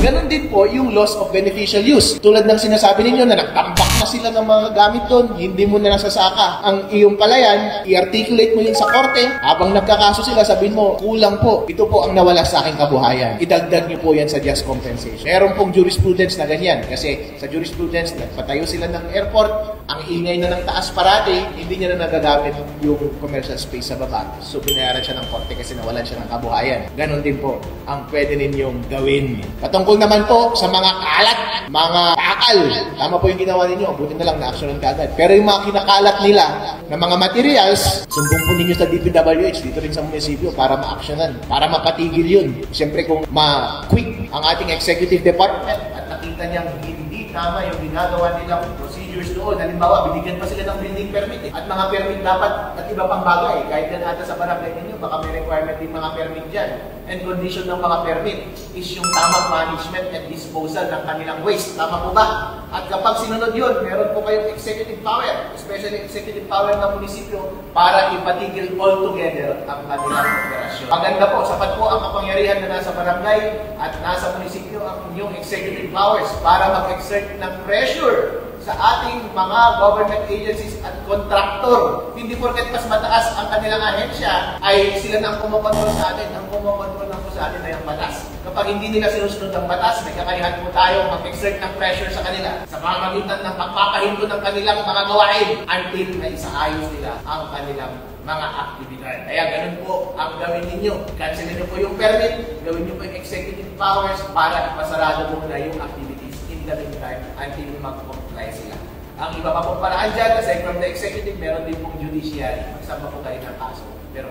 Ganon din po yung loss of beneficial use. Tulad ng sinasabi ninyo na nagtambak na sila ng mga gamit doon, hindi mo na nasasaka ang iyong palayan, i-articulate mo yun sa korte, habang nagkakaso sila, sabihin mo, kulang po, ito po ang nawala sa aking kabuhayan. Idagdag niyo po yan sa just compensation. Meron pong jurisprudence na ganyan, kasi sa jurisprudence, nagpatayo sila ng airport, ang ingay na ng taas parati, hindi niya na nagagamit yung commercial space sa baba. So, binayaran siya ng korte kasi nawalan siya ng kabuhayan. Ganon din po ang pwede ninyong gawin. Patungkol naman po sa mga kalat, mga pakal, tama po yung ginawa ninyo, buti na lang na-actionan ka agad. Pero yung mga kinakalat nila na mga materials, sumbong po ninyo sa DPWH, dito rin sa munisipyo para ma-actionan, para mapatigil yun. Siyempre kung ma-quick ang ating executive department at nakita niyang hindi tama yung ginagawa nilang procedures doon. Halimbawa, binigyan pa sila ng building permit at mga permit dapat at iba pang bagay. Kahit yan ata sa barangay ninyo, baka may requirement din mga permit dyan. And condition ng mga permit is yung tamang management and disposal ng kanilang waste. Tama po ba? At kapag sinunod yun, meron po kayong executive power, especially executive power ng munisipyo para ipatigil altogether ang kanilang operasyon. Maganda po, sapat po ang kapangyarihan na nasa barangay at nasa munisipyo ang inyong executive powers para mag-exert ng pressure sa ating mga government agencies at contractor. Hindi porket mas mataas ang kanilang ahensya ay sila na ang kumokontrol sa atin. Ang kumokontrol lang po sa atin ay ang batas. Kapag hindi nila sinusunod ang batas, may kakayahan po tayo mag-exert ng pressure sa kanila sa pamamagitan ng pagpapahinto ng kanilang mga gawain until na isaayos nila ang kanilang mga aktibidad. Kaya ganun po ang gawin ninyo. Cancelin nyo po yung permit, gawin nyo po yung executive powers para ipasarado mo na yung activities in the meantime until mag-comply sila. Ang iba pa pong paraan dyan, aside from the executive, meron din pong judiciary. Magsama po kayo ng kaso. Pero